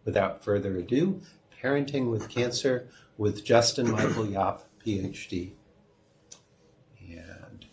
without further ado, Parenting with Cancer with Justin Michael Yopp, PhD. And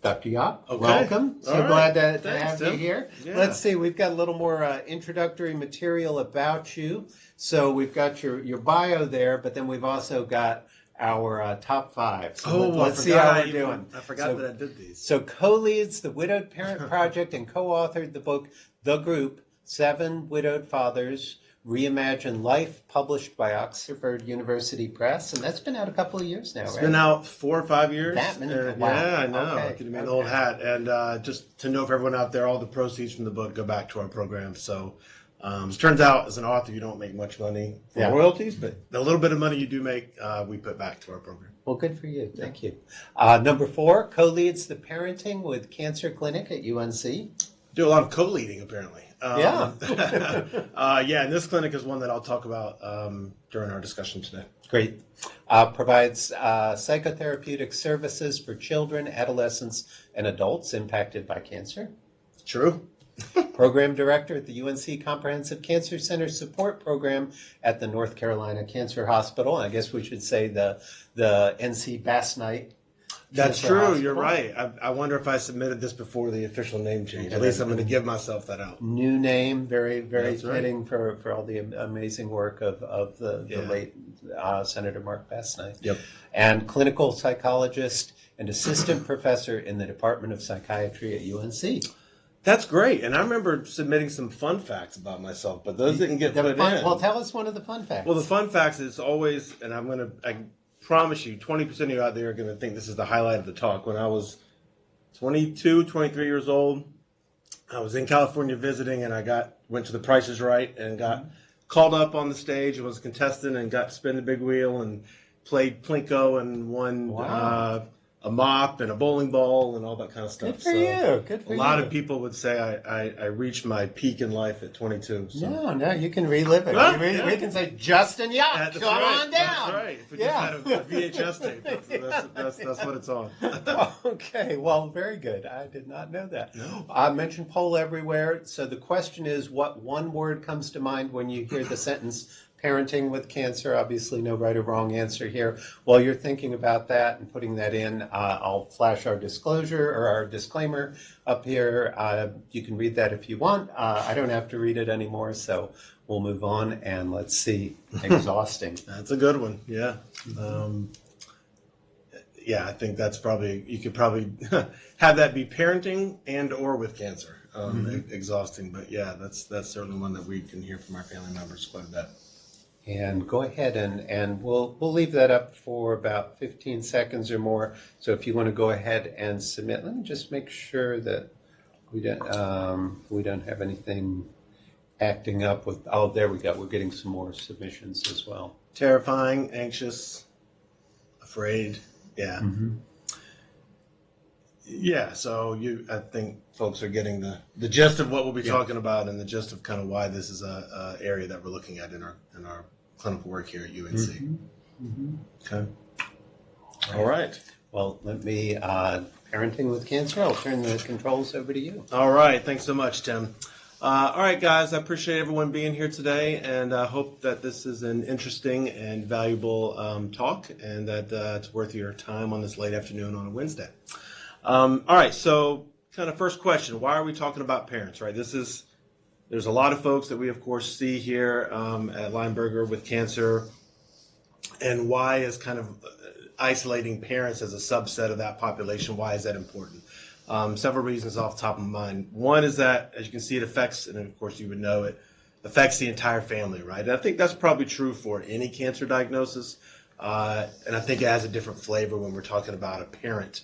Dr. Yopp, welcome. So glad to have you here. Yeah. Let's see, we've got a little more introductory material about you. So we've got your bio there, but then we've also got our top five. So let's see how we're doing. I forgot that I did these. So co-leads the Widowed Parent Project and co-authored the book, The Group, 7 Widowed Fathers, Reimagine Life, published by Oxford University Press. And that's been out a couple of years now, It's been out 4 or 5 years. Wow. Yeah, I know. Give me an old hat. And just to know for everyone out there, all the proceeds from the book go back to our program. So it turns out, as an author, you don't make much money for royalties, but the little bit of money you do make, we put back to our program. Well, good for you. Thank you. Number 4, co-leads the Parenting with Cancer Clinic at UNC. Do a lot of co-leading, apparently. Yeah, and this clinic is one that I'll talk about during our discussion today. Great. Provides psychotherapeutic services for children, adolescents, and adults impacted by cancer. True. Program director at the UNC Comprehensive Cancer Center Support Program at the North Carolina Cancer Hospital. I guess we should say the NC Bass Night. That's true. Hospital. You're right. I wonder if I submitted this before the official name change. At least I'm going to give myself that out. New name, very, very fitting for all the amazing work of the late Senator Mark Bass-Knight. Yep. And clinical psychologist and assistant professor in the Department of Psychiatry at UNC. That's great. And I remember submitting some fun facts about myself, but those didn't get put in. Well, tell us one of the fun facts. Well, the fun facts is always, and I promise you, 20% of you out there are going to think this is the highlight of the talk. When I was 22, 23 years old, I was in California visiting, and I went to the Price is Right and got called up on the stage and was a contestant and got to spin the big wheel and played Plinko and won a mop and a bowling ball and all that kind of stuff. Good for you. Good for you. A lot of people would say I reached my peak in life at 22. So. No, you can relive it. We can say, Justin Yopp, come on down. That's right. If we just had a VHS tape, that's what it's on. Okay, well, very good. I did not know that. No. I mentioned poll everywhere. So the question is, what one word comes to mind when you hear the sentence Parenting with Cancer? Obviously, no right or wrong answer here. While you're thinking about that and putting that in, I'll flash our disclosure or our disclaimer up here. You can read that if you want. I don't have to read it anymore, so we'll move on. And let's see. Exhausting. That's a good one. Yeah. I think that's you could probably have that be parenting and or with cancer. Exhausting. But yeah, that's certainly one that we can hear from our family members quite a bit. And go ahead and we'll leave that up for about 15 seconds or more. So if you want to go ahead and submit, let me just make sure that we don't have anything acting up with. Oh, there we go. We're getting some more submissions as well. Terrifying, anxious, afraid. Yeah. Mm-hmm. Yeah. So I think folks are getting the gist of what we'll be talking about and the gist of kind of why this is a area that we're looking at in our clinical work here at UNC. Mm-hmm. Mm-hmm. Okay. All right. Well, let me, Parenting with Cancer, I'll turn the controls over to you. All right. Thanks so much, Tim. All right, guys, I appreciate everyone being here today, and I hope that this is an interesting and valuable talk, and that it's worth your time on this late afternoon on a Wednesday. All right, so kind of first question, why are we talking about parents, right? There's a lot of folks that we, of course, see here at Lineberger with cancer, and why is kind of isolating parents as a subset of that population, why is that important? Several reasons off the top of my mind. One is that, as you can see, it affects, and of course you would know it, affects the entire family, right? And I think that's probably true for any cancer diagnosis, and I think it has a different flavor when we're talking about a parent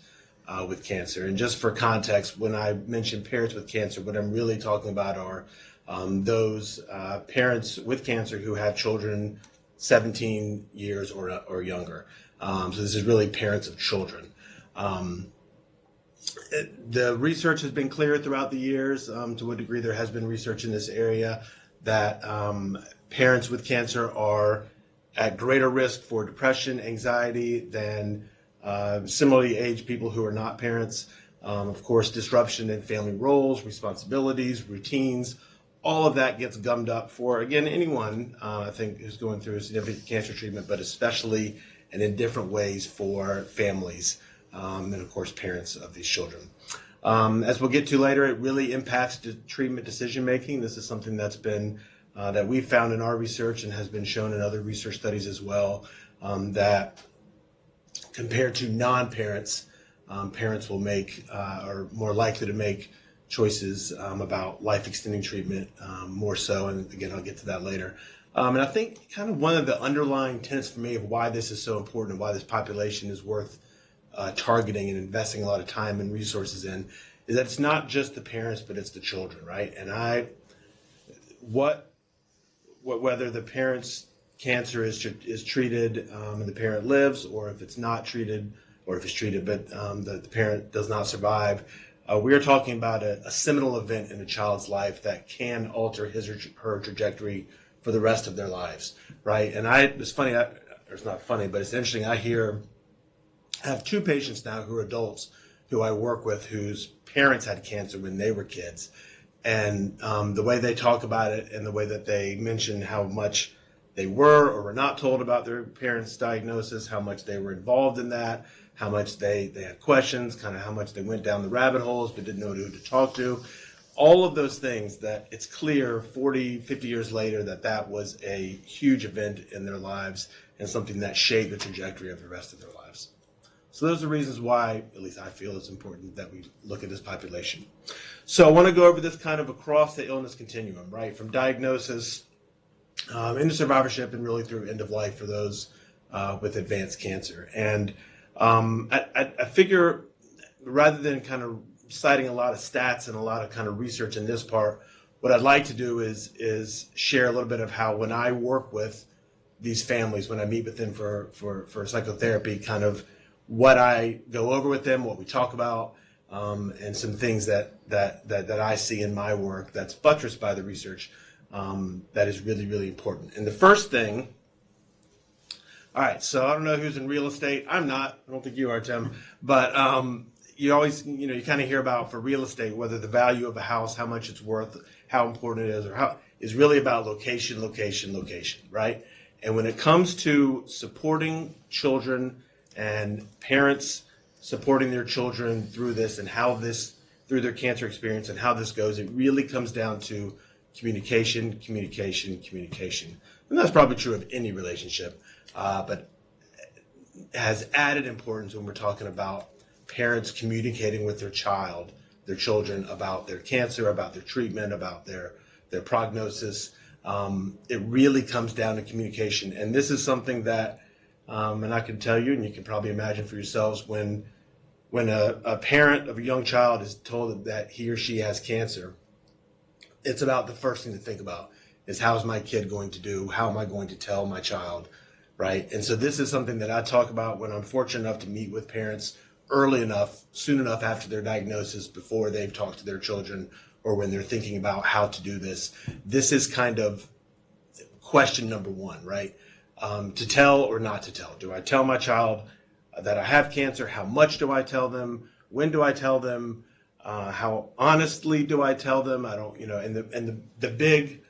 with cancer. And just for context, when I mention parents with cancer, what I'm really talking about are those parents with cancer who have children 17 years or younger. So this is really parents of children. The research has been clear throughout the years. To what degree there has been research in this area that parents with cancer are at greater risk for depression, anxiety than similarly aged people who are not parents. Of course, disruption in family roles, responsibilities, routines, all of that gets gummed up for, again, anyone, I think, who's going through a significant cancer treatment, but especially and in different ways for families and, of course, parents of these children. As we'll get to later, it really impacts the treatment decision-making. This is something that's been, that we've found in our research and has been shown in other research studies as well, that compared to non-parents, parents will make, are more likely to make choices about life-extending treatment more so, and again, I'll get to that later. And I think kind of one of the underlying tenets for me of why this is so important and why this population is worth targeting and investing a lot of time and resources in is that it's not just the parents, but it's the children, right? And whether the parent's cancer is treated and the parent lives, or if it's not treated, or if it's treated but the parent does not survive, we are talking about a seminal event in a child's life that can alter his or her trajectory for the rest of their lives, right? And it's funny, or it's not funny, but it's interesting. I have two patients now who are adults who I work with whose parents had cancer when they were kids. And the way they talk about it and the way that they mention how much they were or were not told about their parents' diagnosis, how much they were involved in that, how much they had questions, kind of how much they went down the rabbit holes but didn't know who to talk to. All of those things that it's clear 40, 50 years later that was a huge event in their lives and something that shaped the trajectory of the rest of their lives. So those are reasons why, at least I feel, it's important that we look at this population. So I want to go over this kind of across the illness continuum, right? From diagnosis into survivorship and really through end of life for those with advanced cancer. And I figure rather than kind of citing a lot of stats and a lot of kind of research in this part, what I'd like to do is share a little bit of how when I work with these families, when I meet with them for psychotherapy, kind of what I go over with them, what we talk about, and some things that I see in my work that's buttressed by the research that is really, really important. And the first thing, all right, so I don't know who's in real estate. I'm not. I don't think you are, Tim. But you always, you kind of hear about for real estate, whether the value of a house, how much it's worth, how important it is, or how is really about location, location, location, right? And when it comes to supporting children and parents supporting their children through this and through their cancer experience and how this goes, it really comes down to communication, communication, communication. And that's probably true of any relationship, but has added importance when we're talking about parents communicating with their children about their cancer, about their treatment, about their prognosis. It really comes down to communication. And this is something that, and I can tell you, and you can probably imagine for yourselves, when a parent of a young child is told that he or she has cancer, it's about the first thing to think about is how's my kid going to do? How am I going to tell my child, right? And so this is something that I talk about when I'm fortunate enough to meet with parents early enough, soon enough after their diagnosis, before they've talked to their children, or when they're thinking about how to do this. This is kind of question number one, right? To tell or not to tell. Do I tell my child that I have cancer? How much do I tell them? When do I tell them? How honestly do I tell them? I don't, and the big,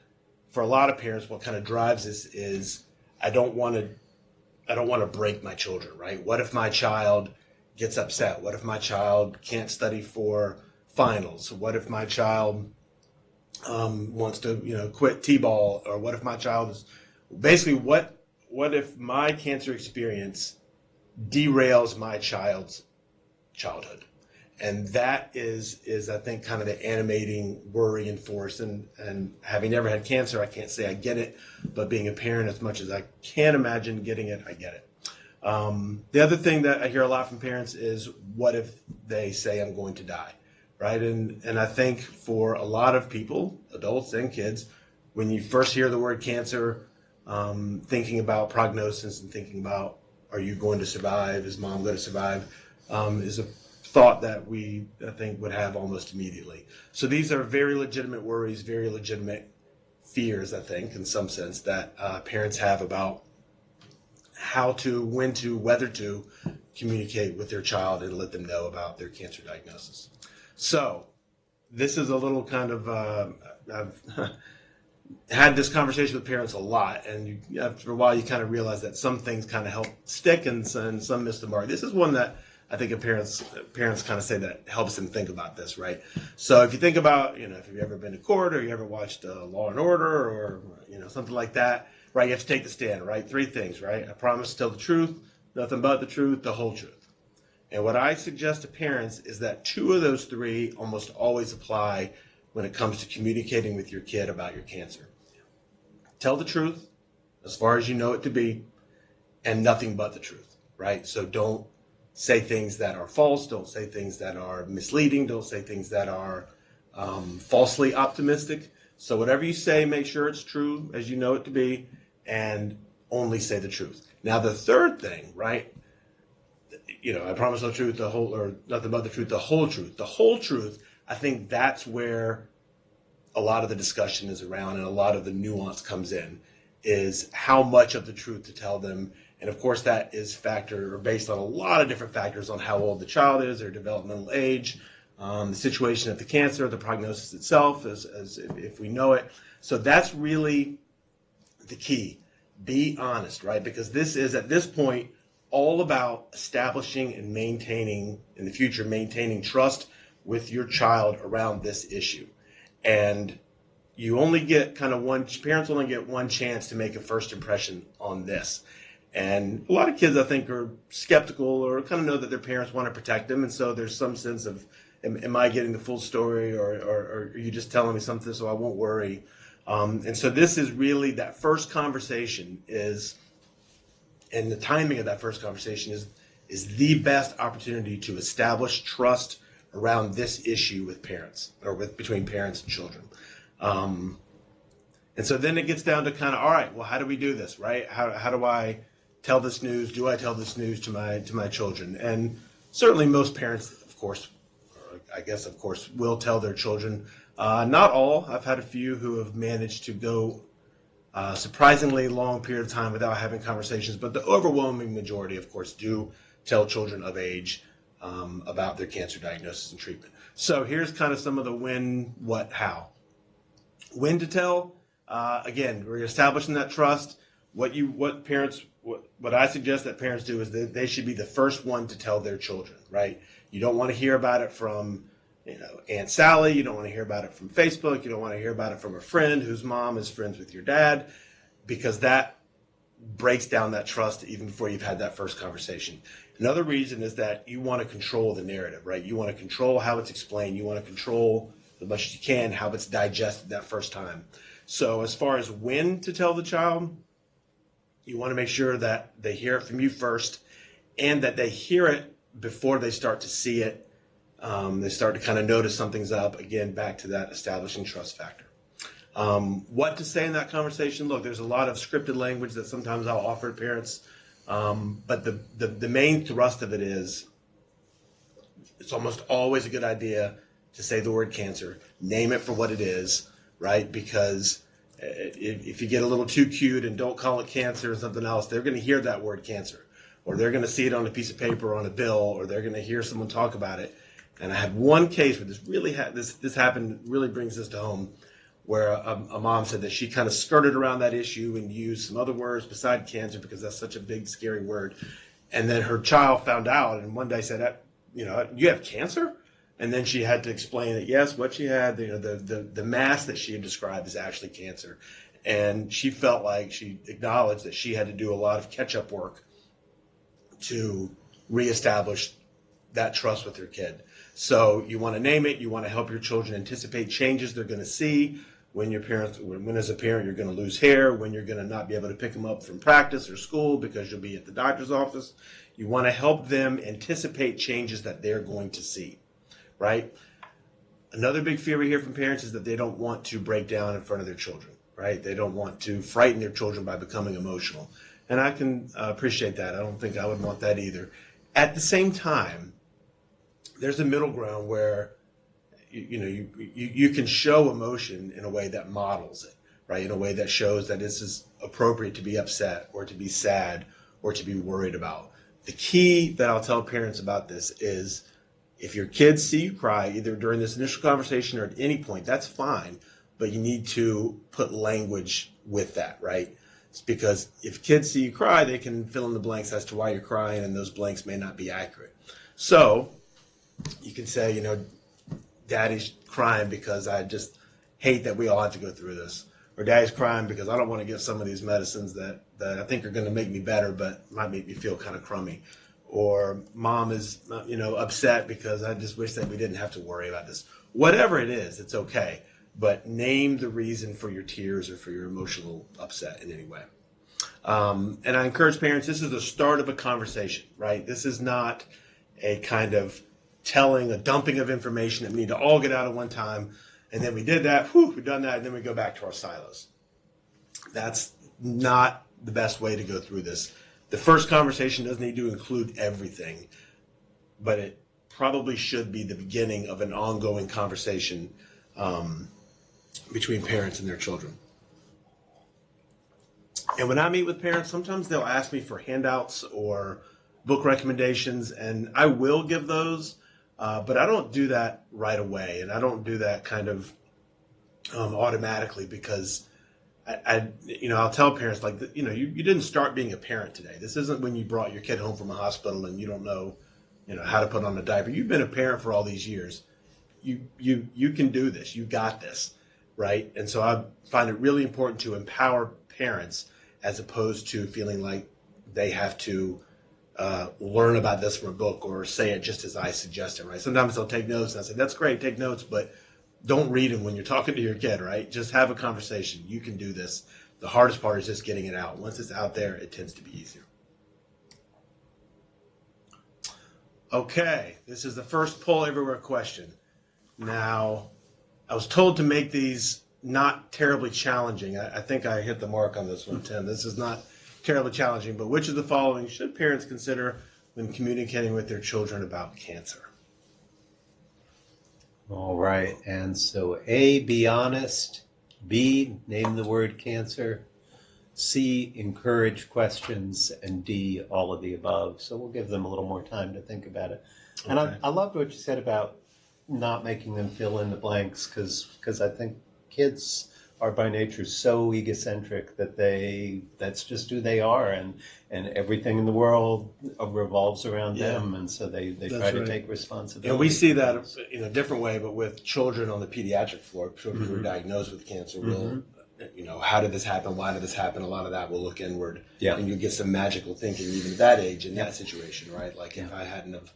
for a lot of parents, what kind of drives this is I don't want to break my children, right? What if my child gets upset? What if my child can't study for finals? What if my child wants to, quit t-ball? Or what if my child is basically what if my cancer experience derails my child's childhood? And that is I think kind of the animating worry and force. And having never had cancer, I can't say I get it, but being a parent, as much as I can imagine getting it, I get it. The other thing that I hear a lot from parents is, what if they say I'm going to die, right? And I think for a lot of people, adults and kids, when you first hear the word cancer, thinking about prognosis and thinking about, are you going to survive? Is mom going to survive? Is a thought that I think, would have almost immediately. So these are very legitimate worries, very legitimate fears, I think, in some sense, that parents have about how to, when to, whether to communicate with their child and let them know about their cancer diagnosis. So this is a little kind of, I've had this conversation with parents a lot, and after a while you kind of realize that some things kind of help stick and some miss the mark. This is one that I think parents kind of say that helps them think about this, right? So if you think about, if you've ever been to court or you ever watched Law and Order or, something like that, right? You have to take the stand, right? 3 things, right? I promise to tell the truth, nothing but the truth, the whole truth. And what I suggest to parents is that 2 of those 3 almost always apply when it comes to communicating with your kid about your cancer. Tell the truth as far as you know it to be, and nothing but the truth, right? So don't say things that are false. Don't say things that are misleading. Don't say things that are falsely optimistic. So whatever you say, make sure it's true as you know it to be, and only say the truth. Now, the third thing, right? I promise the truth, the whole, or nothing but the truth, the whole truth. The whole truth, I think that's where a lot of the discussion is around and a lot of the nuance comes in, is how much of the truth to tell them. And of course, that is based on a lot of different factors on how old the child is, their developmental age, the situation of the cancer, the prognosis itself, as if we know it. So that's really the key. Be honest, right? Because this is, at this point, all about establishing and maintaining, in the future, maintaining trust with your child around this issue. And you only get parents only get one chance to make a first impression on this. And a lot of kids, I think, are skeptical or kind of know that their parents want to protect them. And so there's some sense of, am I getting the full story, or are you just telling me something so I won't worry? And so this is really, that first conversation and the timing of that first conversation is the best opportunity to establish trust around this issue with parents, or between parents and children. And so then it gets down to kind of, all right, well, how do we do this, right? How do I tell this news? Do I tell this news to my children? And certainly most parents, of course, will tell their children. Not all. I've had a few who have managed to go surprisingly long period of time without having conversations, but the overwhelming majority, of course, do tell children of age about their cancer diagnosis and treatment. So here's kind of some of the when, what, how. When to tell, again, we're establishing that trust. What I suggest that parents do is that they should be the first one to tell their children, right? You don't want to hear about it from Aunt Sally. You don't want to hear about it from Facebook. You don't want to hear about it from a friend whose mom is friends with your dad, because that breaks down that trust even before you've had that first conversation. Another reason is that you want to control the narrative, right? You want to control how it's explained. You want to control, as much as you can, how it's digested that first time. So as far as when to tell the child, you want to make sure that they hear it from you first, and that they hear it before they start to see it. They start to kind of notice something's up. Again, back to that establishing trust factor. What to say in that conversation? Look, there's a lot of scripted language that sometimes I'll offer to parents, but the main thrust of it is, it's almost always a good idea to say the word cancer, name it for what it is, right? Because if you get a little too cute and don't call it cancer or something else, they're going to hear that word cancer, or they're going to see it on a piece of paper or on a bill, or they're going to hear someone talk about it. And I had one case where this happened, really brings this to home, where a mom said that she kind of skirted around that issue and used some other words beside cancer because that's such a big, scary word. And then her child found out, and one day said, you have cancer? And then she had to explain that, yes, what she had, the mass that she had described is actually cancer. And she felt like, she acknowledged that she had to do a lot of catch-up work to reestablish that trust with her kid. So you want to name it. You want to help your children anticipate changes they're going to see when as a parent you're going to lose hair, when you're going to not be able to pick them up from practice or school because you'll be at the doctor's office. You want to help them anticipate changes that they're going to see, right? Another big fear we hear from parents is that they don't want to break down in front of their children, right? They don't want to frighten their children by becoming emotional. And I can appreciate that. I don't think I would want that either. At the same time, there's a middle ground where you can show emotion in a way that models it, right? In a way that shows that this is appropriate to be upset or to be sad or to be worried about. The key that I'll tell parents about this is If your kids see you cry, either during this initial conversation or at any point, that's fine, but you need to put language with that, right? It's because if kids see you cry, they can fill in the blanks as to why you're crying, and those blanks may not be accurate. So you can say, Daddy's crying because I just hate that we all have to go through this. Or Daddy's crying because I don't want to give some of these medicines that I think are going to make me better, but might make me feel kind of crummy. Or Mom is, upset because I just wish that we didn't have to worry about this. Whatever it is, it's okay. But name the reason for your tears or for your emotional upset in any way. And I encourage parents, this is the start of a conversation, right? This is not a kind of telling, a dumping of information that we need to all get out at one time. And then we did that, we've done that, and then we go back to our silos. That's not the best way to go through this. The first conversation doesn't need to include everything, but it probably should be the beginning of an ongoing conversation between parents and their children. And when I meet with parents, sometimes they'll ask me for handouts or book recommendations, and I will give those, but I don't do that right away, and I don't do that kind of automatically because I'll tell parents you didn't start being a parent today. This isn't when you brought your kid home from a hospital and you don't know, how to put on a diaper. You've been a parent for all these years. You can do this. You got this, right? And so I find it really important to empower parents as opposed to feeling like they have to learn about this from a book or say it just as I suggested, right? Sometimes they'll take notes and I say, that's great, take notes, but don't read them when you're talking to your kid, right? Just have a conversation. You can do this. The hardest part is just getting it out. Once it's out there, it tends to be easier. Okay, this is the first poll everywhere question. Now, I was told to make these not terribly challenging. I think I hit the mark on this one, Tim. This is not terribly challenging, but which of the following should parents consider when communicating with their children about cancer? All right, and so A, be honest. B, name the word cancer. C, encourage questions. And D, all of the above. So we'll give them a little more time to think about it. And Okay. I loved what you said about not making them fill in the blanks because I think kids are by nature so egocentric that that's just who they are, and everything in the world revolves around them, and so they try to take responsibility. And we see that in a different way, but with children on the pediatric floor, children who are diagnosed with cancer, will, how did this happen? Why did this happen? A lot of that will look inward, and you get some magical thinking even at that age in that situation, right? Like if I hadn't have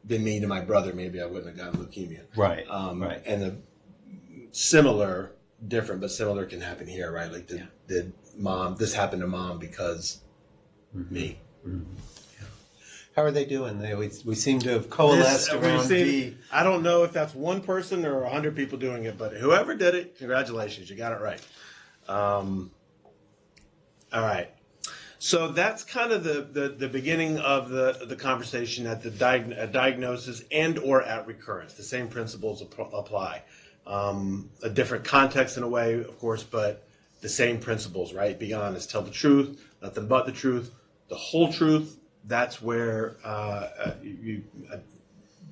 been mean to my brother, maybe I wouldn't have gotten leukemia. Right. And the similar, different, but similar can happen here, right? Like did mom, this happened to mom because me. How are they doing? We seem to have coalesced around D. I don't know if that's one person or 100 people doing it, but whoever did it, congratulations, you got it right. All right. So that's kind of the beginning of the conversation at the diagnosis and or at recurrence. The same principles apply. A different context in a way, of course, but the same principles, right? Be honest, tell the truth, nothing but the truth, the whole truth. That's where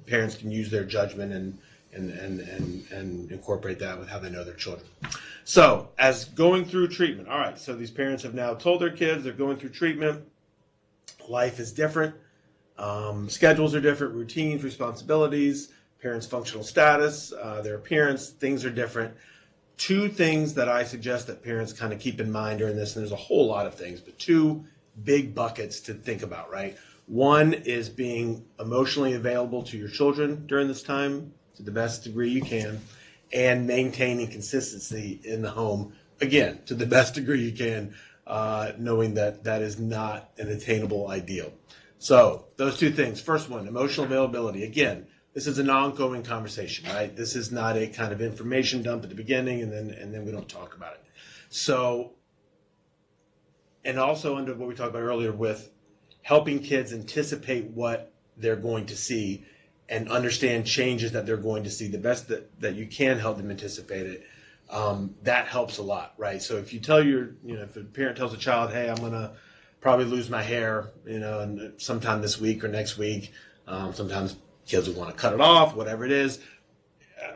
parents can use their judgment and incorporate that with how they know their children. So, as going through treatment, all right, so these parents have now told their kids they're going through treatment. Life is different. Schedules are different, routines, responsibilities, parents' functional status, their appearance, things are different. Two things that I suggest that parents kind of keep in mind during this, and there's a whole lot of things, but two big buckets to think about, right? One is being emotionally available to your children during this time to the best degree you can, and maintaining consistency in the home, again, to the best degree you can, knowing that that is not an attainable ideal. So those two things. First one, emotional availability. Again, this is an ongoing conversation, right? This is not a kind of information dump at the beginning and then we don't talk about it. So, and also under what we talked about earlier with helping kids anticipate what they're going to see and understand changes that they're going to see, the best that you can help them anticipate it, that helps a lot, right? So if you tell if a parent tells a child, hey, I'm going to probably lose my hair, and sometime this week or next week, sometimes Kids will want to cut it off, whatever it is.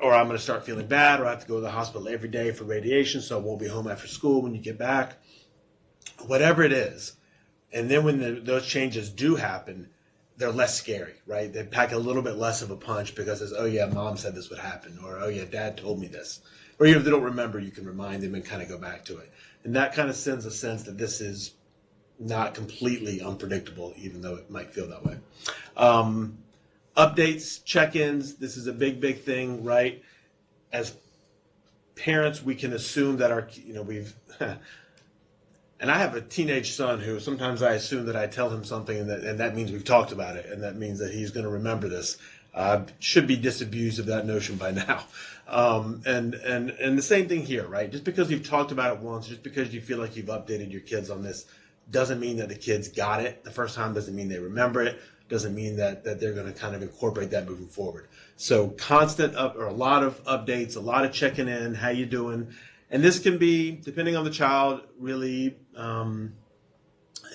Or I'm going to start feeling bad, or I have to go to the hospital every day for radiation, so I won't be home after school when you get back. Whatever it is. And then when those changes do happen, they're less scary, right? They pack a little bit less of a punch because it's, oh yeah, mom said this would happen, or oh yeah, dad told me this. Or even if they don't remember, you can remind them and kind of go back to it. And that kind of sends a sense that this is not completely unpredictable, even though it might feel that way. Updates, check-ins, this is a big thing, right? As parents, we can assume that we've, and I have a teenage son who sometimes I assume that I tell him something and that means we've talked about it, and that means that he's going to remember this. Should be disabused of that notion by now. And the same thing here, right? Just because you've talked about it once, just because you feel like you've updated your kids on this, doesn't mean that the kids got it the first time, doesn't mean they remember it, doesn't mean that they're going to kind of incorporate that moving forward. So constant or a lot of updates, a lot of checking in, how you doing? And this can be, depending on the child, really, kind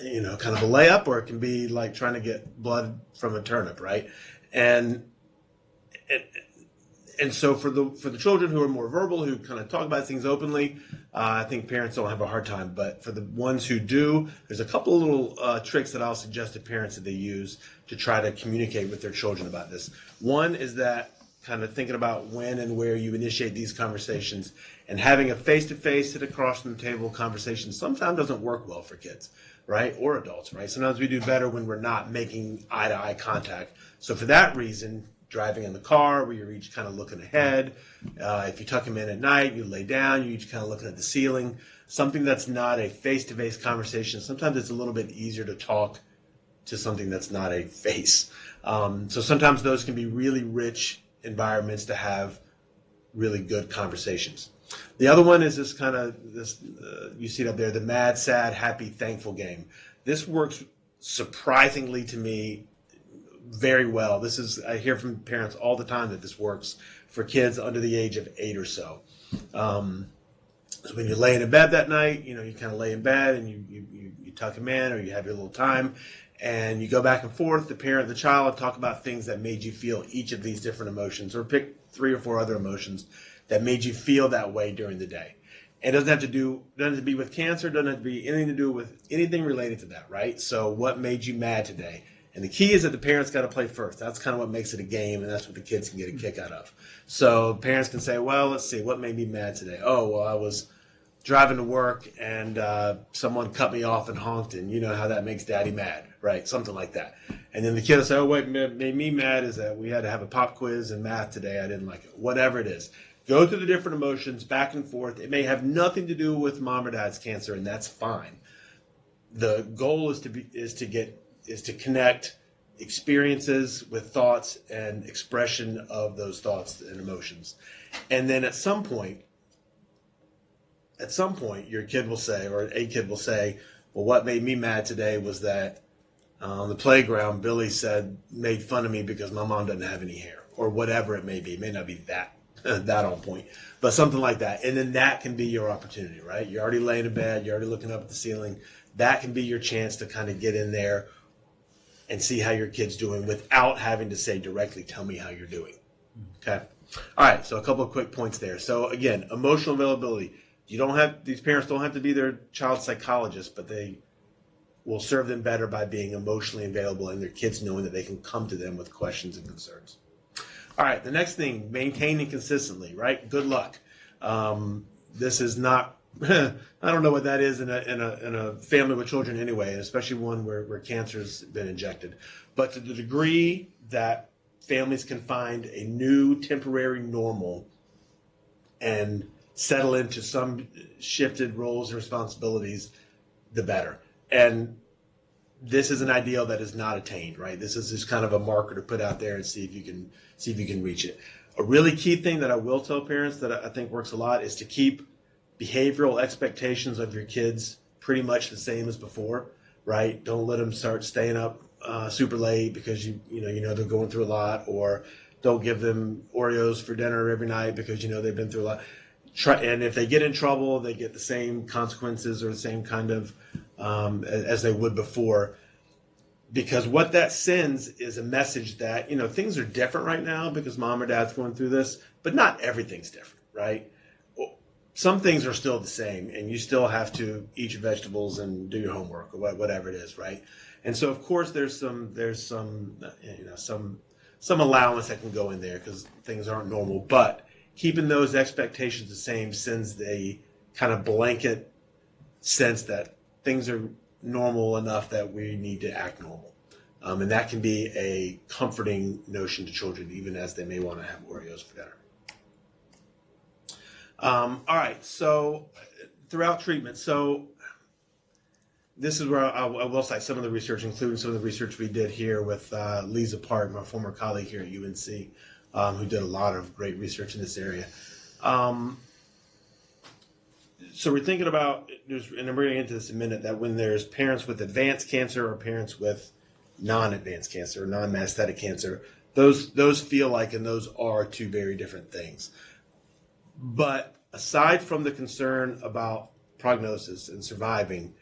of a layup, or it can be like trying to get blood from a turnip, right? And so for the children who are more verbal, who kind of talk about things openly, I think parents don't have a hard time. But for the ones who do, there's a couple of little tricks that I'll suggest to parents that they use to try to communicate with their children about this. One is that kind of thinking about when and where you initiate these conversations, and having a face-to-face, sit across from the table conversation sometimes doesn't work well for kids, right? Or adults, right? Sometimes we do better when we're not making eye-to-eye contact. So for that reason, driving in the car where you're each kind of looking ahead. If you tuck them in at night, you lay down, you're each kind of looking at the ceiling. Something that's not a face-to-face conversation. Sometimes it's a little bit easier to talk to something that's not a face. So sometimes those can be really rich environments to have really good conversations. The other one is this kind of, you see it up there, the mad, sad, happy, thankful game. This works surprisingly to me very well. I hear from parents all the time that this works for kids under the age of 8 or so. So when you're laying in bed that night, you kind of lay in bed and you tuck them in, or you have your little time, and you go back and forth, the parent, the child, talk about things that made you feel each of these different emotions, or pick 3 or 4 other emotions that made you feel that way during the day. It doesn't have to be with cancer, doesn't have to be anything to do with anything related to that, right? So what made you mad today? And the key is that the parents got to play first. That's kind of what makes it a game, and that's what the kids can get a kick out of. So parents can say, well, let's see, what made me mad today? Oh, well, I was driving to work and someone cut me off and honked, and you know how that makes daddy mad, right? Something like that. And then the kid will say, oh, what made me mad is that we had to have a pop quiz in math today. I didn't like it. Whatever it is. Go through the different emotions back and forth. It may have nothing to do with mom or dad's cancer, and that's fine. The goal is to connect experiences with thoughts and expression of those thoughts and emotions. And then at some point, your kid will say, or a kid will say, well, what made me mad today was that on the playground, Billy made fun of me because my mom doesn't have any hair, or whatever it may be. It may not be that on point, but something like that. And then that can be your opportunity, right? You're already laying in bed, you're already looking up at the ceiling. That can be your chance to kind of get in there and see how your kid's doing without having to say directly, tell me how you're doing. Okay. All right. So a couple of quick points there. So again, emotional availability. These parents don't have to be their child's psychologist, but they will serve them better by being emotionally available and their kids knowing that they can come to them with questions and concerns. All right. The next thing, maintaining consistently, right? Good luck. This is not, I don't know what that is in a family with children anyway, and especially one where cancer's been injected. But to the degree that families can find a new temporary normal and settle into some shifted roles and responsibilities, the better. And this is an ideal that is not attained, right? This is just kind of a marker to put out there and see if you can reach it. A really key thing that I will tell parents that I think works a lot is to keep behavioral expectations of your kids pretty much the same as before, right? Don't let them start staying up super late because you know they're going through a lot, or don't give them Oreos for dinner every night because you know they've been through a lot. And if they get in trouble, they get the same consequences or the same kind of as they would before. Because what that sends is a message that, things are different right now because mom or dad's going through this, but not everything's different, right? Some things are still the same, and you still have to eat your vegetables and do your homework or whatever it is, right? And so, of course, there's some allowance that can go in there because things aren't normal. But keeping those expectations the same sends a kind of blanket sense that things are normal enough that we need to act normal. And that can be a comforting notion to children, even as they may want to have Oreos for dinner. All right, so throughout treatment, so this is where I will cite some of the research, including some of the research we did here with Lisa Park, my former colleague here at UNC, who did a lot of great research in this area. So we're thinking about, and I'm going to get into this in a minute, that when there's parents with advanced cancer or parents with non-advanced cancer or non-metastatic cancer, those feel like and those are two very different things. But aside from the concern about prognosis and surviving,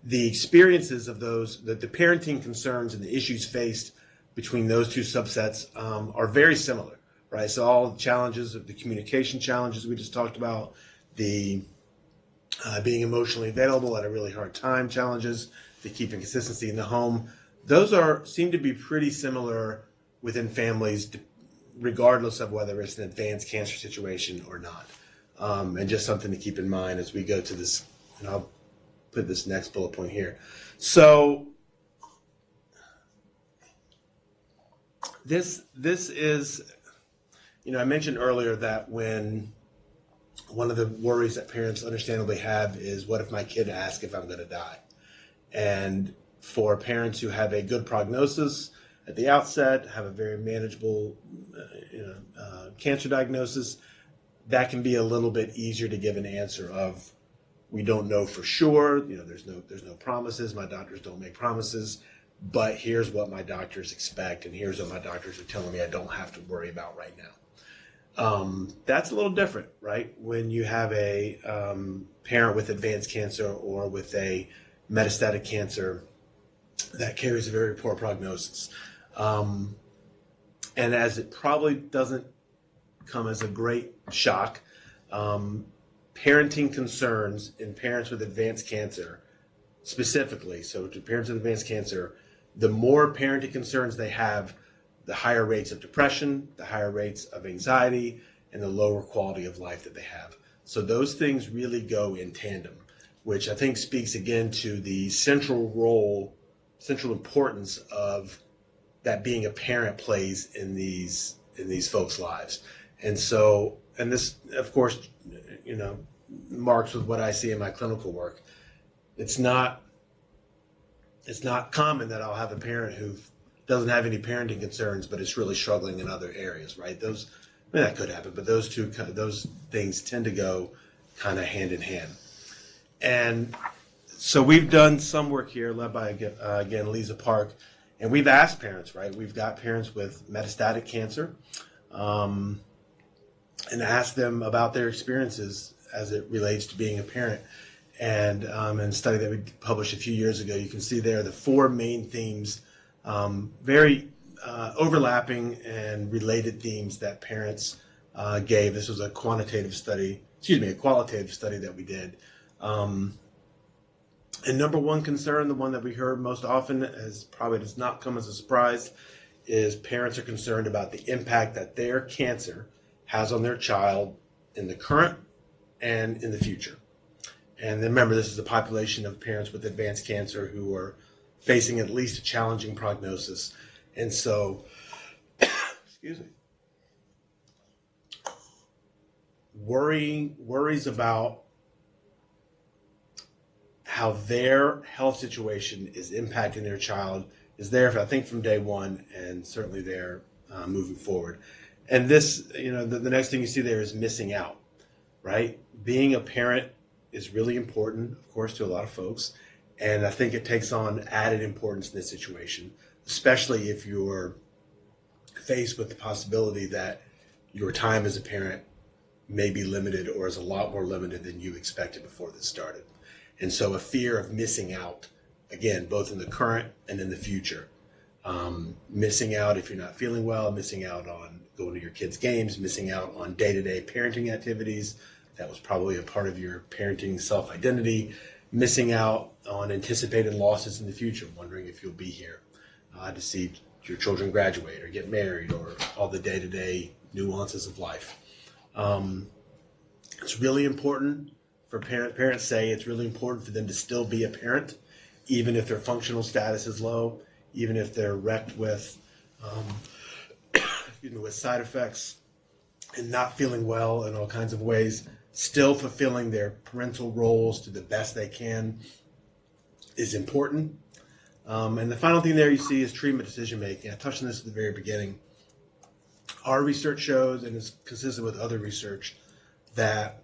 the experiences of those, the parenting concerns and the issues faced between those two subsets are very similar, right? So all the challenges of the communication challenges we just talked about, the being emotionally available at a really hard time challenges, the keeping consistency in the home, those seem to be pretty similar within families, regardless of whether it's an advanced cancer situation or not. And just something to keep in mind as we go to this, and I'll put this next bullet point here. So this is, I mentioned earlier that when one of the worries that parents understandably have is, what if my kid asks if I'm going to die? And for parents who have a good prognosis at the outset, have a very manageable cancer diagnosis, that can be a little bit easier to give an answer of, we don't know for sure, there's no promises, my doctors don't make promises, but here's what my doctors expect, and here's what my doctors are telling me I don't have to worry about right now. That's a little different, right? When you have a parent with advanced cancer or with a metastatic cancer that carries a very poor prognosis. And as it probably doesn't come as a great shock, parenting concerns in parents with advanced cancer, specifically, so to parents with advanced cancer, the more parenting concerns they have, the higher rates of depression, the higher rates of anxiety, and the lower quality of life that they have. So those things really go in tandem, which I think speaks again to the central importance of that being a parent plays in these folks' lives. And so, and this, of course, marks with what I see in my clinical work. It's not common that I'll have a parent who doesn't have any parenting concerns, but is really struggling in other areas, right? That could happen, but those things tend to go kind of hand in hand. And so we've done some work here, led by, again, Lisa Park, and we've asked parents, right? We've got parents with metastatic cancer, and asked them about their experiences as it relates to being a parent. And in a study that we published a few years ago, you can see there the four main themes, very overlapping and related themes that parents gave. This was a qualitative study that we did. And number one concern, the one that we heard most often, as probably does not come as a surprise, is parents are concerned about the impact that their cancer has on their child in the current and in the future. And then remember, this is a population of parents with advanced cancer who are facing at least a challenging prognosis. And so, excuse me, worries about how their health situation is impacting their child is there, I think, from day one, and certainly there moving forward. And this, the next thing you see there is missing out, right? Being a parent is really important, of course, to a lot of folks. And I think it takes on added importance in this situation, especially if you're faced with the possibility that your time as a parent may be limited or is a lot more limited than you expected before this started. And so a fear of missing out again, both in the current and in the future. Missing out if you're not feeling well, missing out on going to your kids' games, missing out on day-to-day parenting activities. That was probably a part of your parenting self-identity. Missing out on anticipated losses in the future, wondering if you'll be here to see your children graduate or get married or all the day-to-day nuances of life. It's really important for parents say it's really important for them to still be a parent, even if their functional status is low, even if they're wrecked with with side effects and not feeling well in all kinds of ways, still fulfilling their parental roles to the best they can is important. And the final thing there you see is treatment decision making. I touched on this at the very beginning. Our research shows, and is consistent with other research, that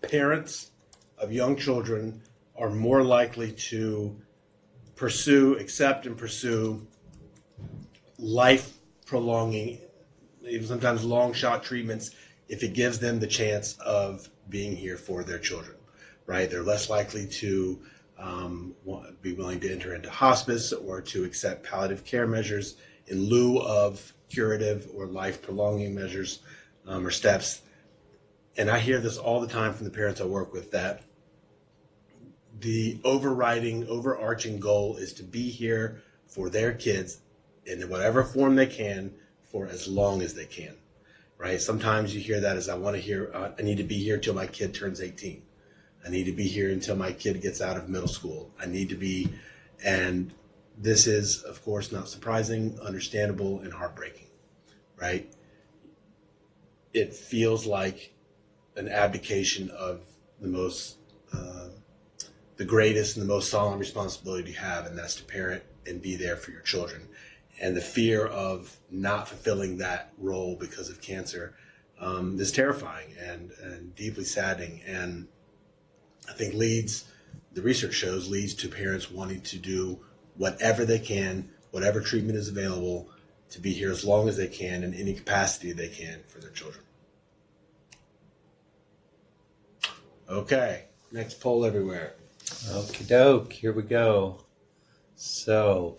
parents of young children are more likely to accept and pursue life-prolonging, even sometimes long-shot treatments if it gives them the chance of being here for their children, right? They're less likely to be willing to enter into hospice or to accept palliative care measures in lieu of curative or life-prolonging measures or steps. And I hear this all the time from the parents I work with, that the overarching goal is to be here for their kids in whatever form they can for as long as they can, right? Sometimes you hear that as, I need to be here till my kid turns 18. I need to be here until my kid gets out of middle school. And this is, of course, not surprising, understandable, and heartbreaking, right? It feels like an abdication of the greatest and the most solemn responsibility you have, and that's to parent and be there for your children. And the fear of not fulfilling that role because of cancer is terrifying and deeply saddening. And I think the research shows, leads to parents wanting to do whatever they can, whatever treatment is available, to be here as long as they can in any capacity they can for their children. Okay, next poll everywhere. Okie doke, here we go. So,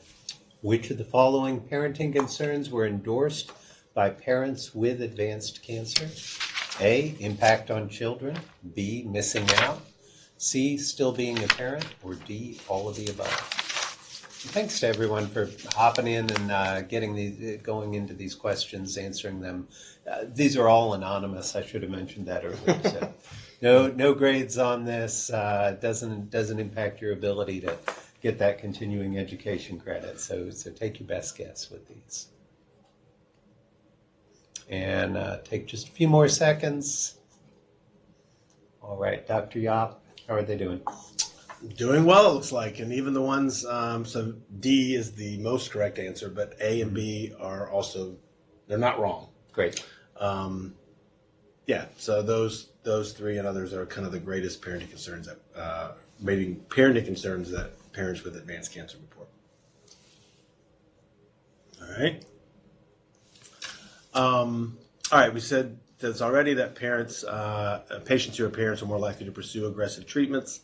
which of the following parenting concerns were endorsed by parents with advanced cancer? A, impact on children. B, missing out. C, still being a parent. Or D, all of the above. Thanks to everyone for hopping in and going into these questions, answering them. These are all anonymous. I should have mentioned that earlier. So. No grades on this. Doesn't impact your ability to get that continuing education credit. So take your best guess with these. And take just a few more seconds. All right, Dr. Yopp, how are they doing? Doing well, it looks like. And even the ones, so D is the most correct answer, but A and B are also, they're not wrong. Great. Yeah, so those three and others are kind of the greatest parenting concerns that parents with advanced cancer report. All right. All right, we said this already, that patients who are parents are more likely to pursue aggressive treatments,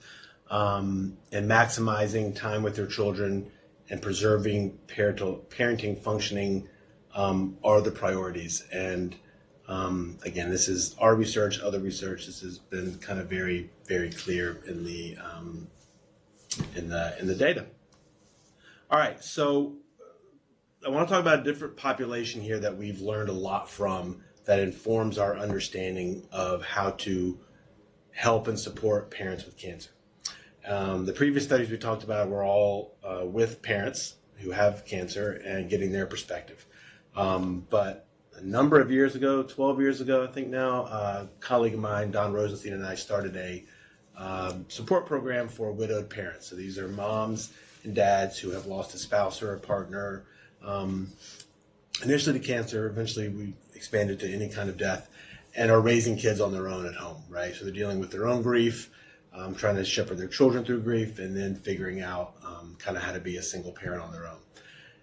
and maximizing time with their children and preserving parenting functioning are the priorities. And again, this is our research, other research. This has been kind of very, very clear in the data. All right, so I want to talk about a different population here that we've learned a lot from, that informs our understanding of how to help and support parents with cancer. The previous studies we talked about were all with parents who have cancer and getting their perspective. But a number of years ago, 12 years ago, I think now, a colleague of mine, Don Rosenstein, and I started a support program for widowed parents. So these are moms and dads who have lost a spouse or a partner, initially to cancer, eventually we expanded to any kind of death, and are raising kids on their own at home, right? So they're dealing with their own grief, trying to shepherd their children through grief, and then figuring out kind of how to be a single parent on their own.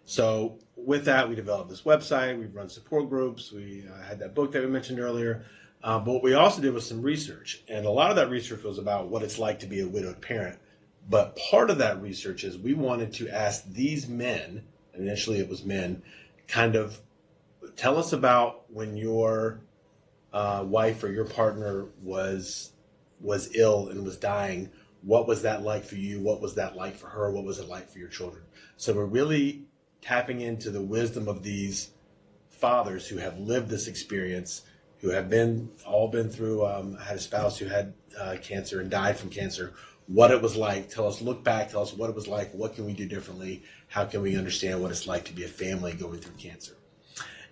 So with that, we developed this website, we've run support groups, we had that book that we mentioned earlier, but what we also did was some research, and a lot of that research was about what it's like to be a widowed parent, But part of that research is we wanted to ask these men, initially it was men, kind of tell us about when your wife or your partner was ill and was dying. What was that like for you? What was that like for her? What was it like for your children? So we're really tapping into the wisdom of these fathers who have lived this experience, who have been through. I had a spouse who had cancer and died from cancer. What it was like. Look back. Tell us what it was like. What can we do differently? How can we understand what it's like to be a family going through cancer?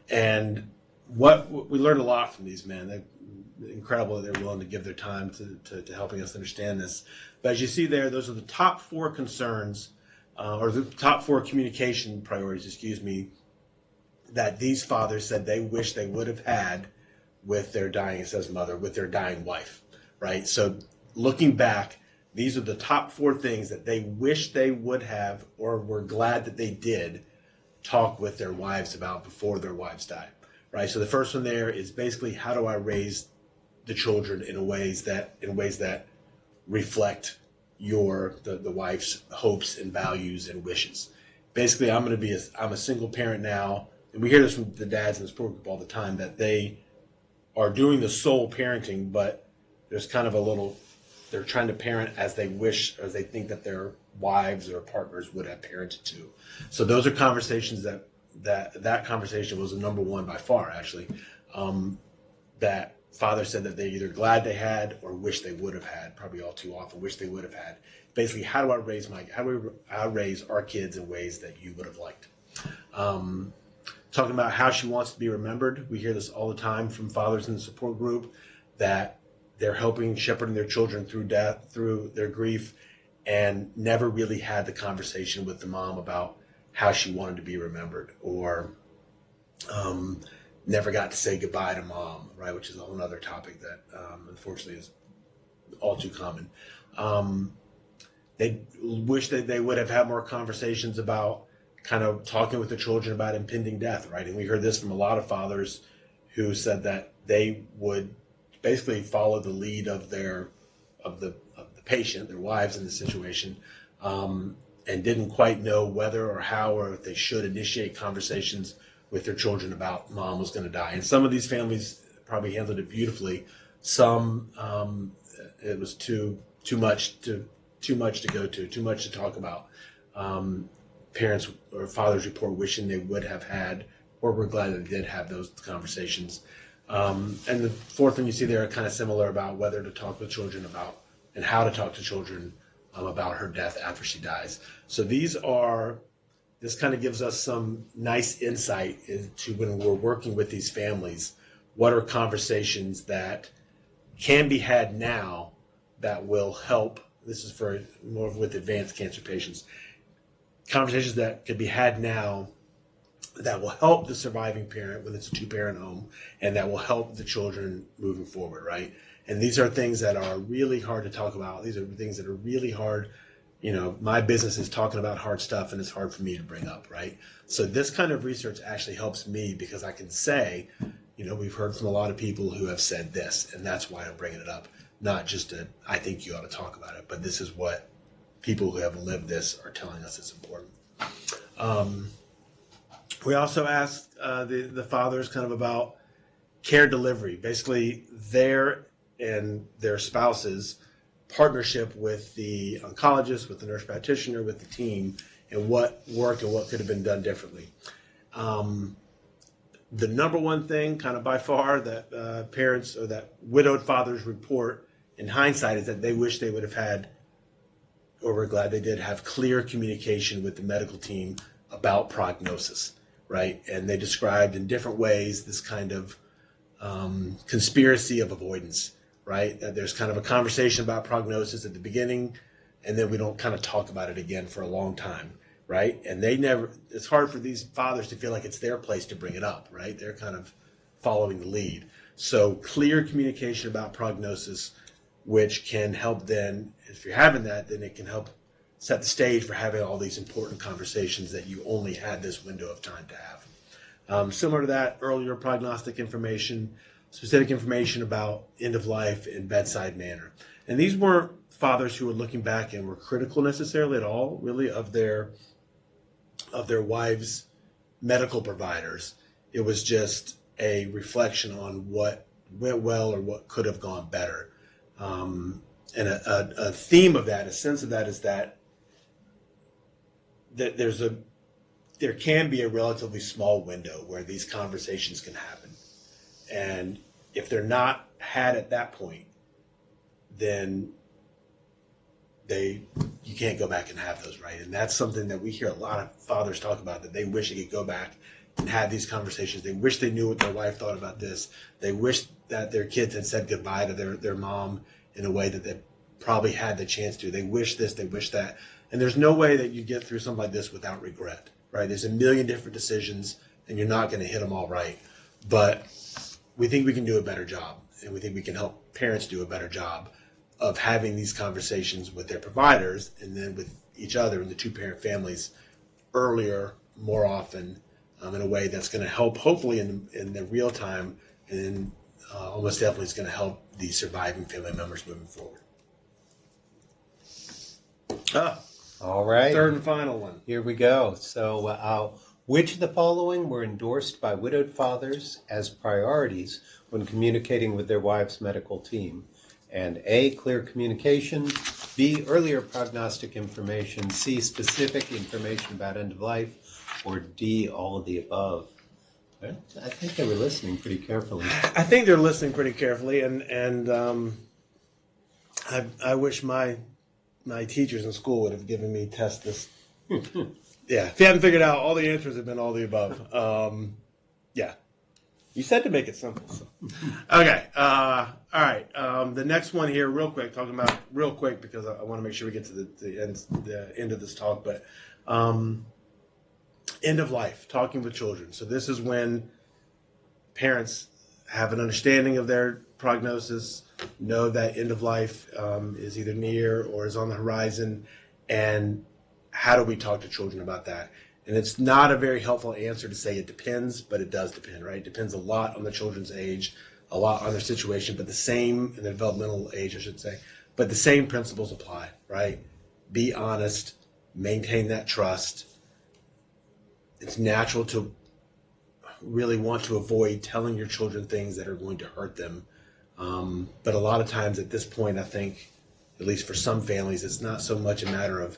And what we learned a lot from these men. They're incredible that they're willing to give their time to helping us understand this. But as you see there, those are the top 4 concerns, or the top 4 communication priorities, that these fathers said they wish they would have had with their dying, it says mother, with their dying wife, right? So looking back, these are the top 4 things that they wish they would have, or were glad that they did, talk with their wives about before their wives died, right? So the first one there is basically, how do I raise the children in ways that reflect the wife's hopes and values and wishes. Basically, I'm a single parent now, and we hear this from the dads in the support group all the time, that they are doing the sole parenting, but there's kind of they're trying to parent as they wish, as they think that their wives or partners would have parented too. So those are conversations that conversation was the number 1 by far, actually, that father said that they either glad they had or wish they would have had, probably all too often, wish they would have had. Basically, how do I raise our kids in ways that you would have liked? Talking about how she wants to be remembered. We hear this all the time from fathers in the support group, that they're helping shepherding their children through death, through their grief, and never really had the conversation with the mom about how she wanted to be remembered, or never got to say goodbye to mom, right? Which is a whole other topic that unfortunately is all too common. They wish that they would have had more conversations about kind of talking with the children about impending death, right? And we heard this from a lot of fathers who said that they would basically follow the lead of the patient, their wives in the situation, and didn't quite know whether or how or if they should initiate conversations with their children about mom was going to die. And some of these families probably handled it beautifully. Some it was too much to go to, too much to talk about. Parents or fathers report wishing they would have had, or were glad that they did have those conversations. And the 4th one you see there are kind of similar, about whether to talk with children about, and how to talk to children about her death after she dies. So this kind of gives us some nice insight into, when we're working with these families, what are conversations that can be had now that will help. This is for more with advanced cancer patients. Conversations that could be had now that will help the surviving parent when it's a 2-parent home, and that will help the children moving forward, right? And these are things that are really hard to talk about. These are things that are really hard. My business is talking about hard stuff, and it's hard for me to bring up, right? So this kind of research actually helps me, because I can say, we've heard from a lot of people who have said this, and that's why I'm bringing it up. Not just I think you ought to talk about it, but this is what people who have lived this are telling us is important. We also asked the fathers kind of about care delivery, basically their and their spouses' partnership with the oncologist, with the nurse practitioner, with the team, and what worked and what could have been done differently. The number 1 thing, kind of by far, that parents or that widowed fathers report in hindsight is that they wish they would have had, or were glad they did have, clear communication with the medical team about prognosis, right? And they described in different ways this kind of conspiracy of avoidance, right? That there's kind of a conversation about prognosis at the beginning, and then we don't kind of talk about it again for a long time, right? And it's hard for these fathers to feel like it's their place to bring it up, right? They're kind of following the lead. So clear communication about prognosis, which can help then, if you're having that, then it can help set the stage for having all these important conversations that you only had this window of time to have. Similar to that, earlier prognostic information, specific information about end of life and bedside manner. And these weren't fathers who were looking back and were critical necessarily at all, really, of their wives' medical providers. It was just a reflection on what went well or what could have gone better. And a theme of that, a sense of that, is that there can be a relatively small window where these conversations can happen. And if they're not had at that point, then you can't go back and have those, right? And that's something that we hear a lot of fathers talk about, that they wish they could go back and have these conversations. They wish they knew what their wife thought about this. They wish that their kids had said goodbye to their mom in a way that they probably had the chance to. They wish this, they wish that. And there's no way that you get through something like this without regret, right? There's a million different decisions, and you're not going to hit them all right. But we think we can do a better job, and we think we can help parents do a better job of having these conversations with their providers and then with each other in the two-parent families earlier, more often, in a way that's going to help, hopefully, in the real time, and almost definitely is going to help the surviving family members moving forward. All right. Third and final one. Here we go. So, which of the following were endorsed by widowed fathers as priorities when communicating with their wives' medical team? And A, clear communication, B, earlier prognostic information, C, specific information about end of life, or D, all of the above? Well, I think they were listening pretty carefully. I think they're listening pretty carefully, and I wish my teachers in school would have given me tests this. Yeah, if you haven't figured out, all the answers have been all the above. Yeah. You said to make it simple. So. Okay. All right. The next one here, real quick, because I want to make sure we get to the end of this talk. But end of life, talking with children. So this is when parents have an understanding of their prognosis, know that end of life is either near or is on the horizon, and how do we talk to children about that? And it's not a very helpful answer to say it depends, but it does depend, right? It depends a lot on the children's age, a lot on their situation, but the same, in their developmental age, I should say, but the same principles apply, right? Be honest, maintain that trust. It's natural to really want to avoid telling your children things that are going to hurt them. But a lot of times at this point, I think, at least for some families, it's not so much a matter of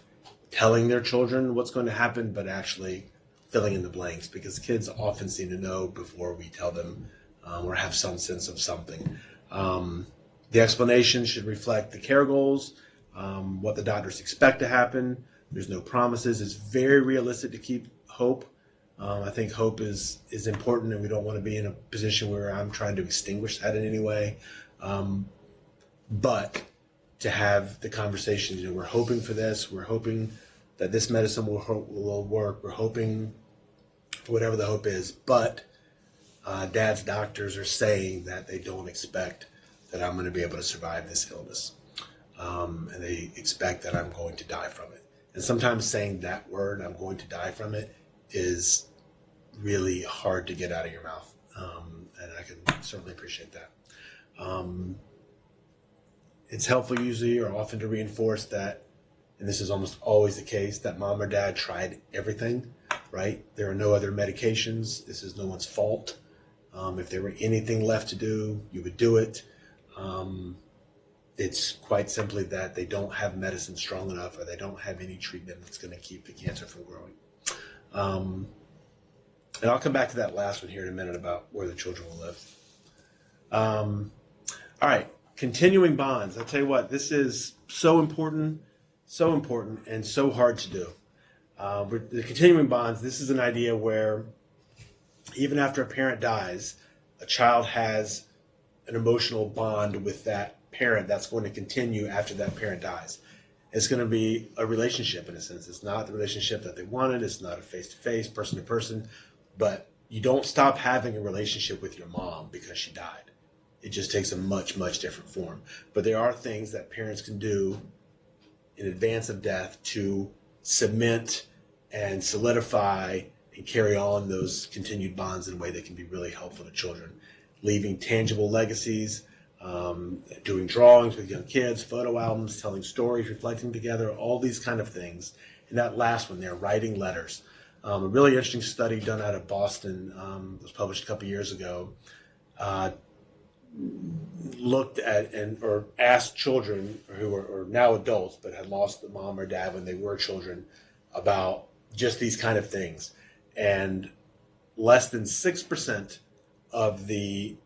telling their children what's going to happen, but actually filling in the blanks, because kids often seem to know before we tell them or have some sense of something. The explanation should reflect the care goals, what the doctors expect to happen. There's no promises. It's very realistic to keep hope. I think hope is important, and we don't want to be in a position where I'm trying to extinguish that in any way. But to have the conversation, we're hoping for this, we're hoping that this medicine will work, we're hoping for whatever the hope is, but dad's doctors are saying that they don't expect that I'm going to be able to survive this illness, and they expect that I'm going to die from it. And sometimes saying that word, I'm going to die from it, is really hard to get out of your mouth, and I can certainly appreciate that. It's helpful usually or often to reinforce that, and this is almost always the case, that mom or dad tried everything, right? There are no other medications. This is no one's fault. If there were anything left to do, you would do it. It's quite simply that they don't have medicine strong enough, or they don't have any treatment that's going to keep the cancer from growing. And I'll come back to that last one here in a minute about where the children will live. All right. Continuing bonds. I'll tell you what, this is so important, and so hard to do. The continuing bonds, this is an idea where even after a parent dies, a child has an emotional bond with that parent that's going to continue after that parent dies. It's going to be a relationship in a sense. It's not the relationship that they wanted. It's not a face-to-face, person-to-person. But you don't stop having a relationship with your mom because she died. It just takes a much, much different form. But there are things that parents can do in advance of death to cement and solidify and carry on those continued bonds in a way that can be really helpful to children. Leaving tangible legacies, doing drawings with young kids, photo albums, telling stories, reflecting together, all these kind of things. And that last one there, writing letters. A really interesting study done out of Boston, was published a couple years ago, looked at or asked children who are now adults but had lost the mom or dad when they were children about just these kind of things. And less than 6% of the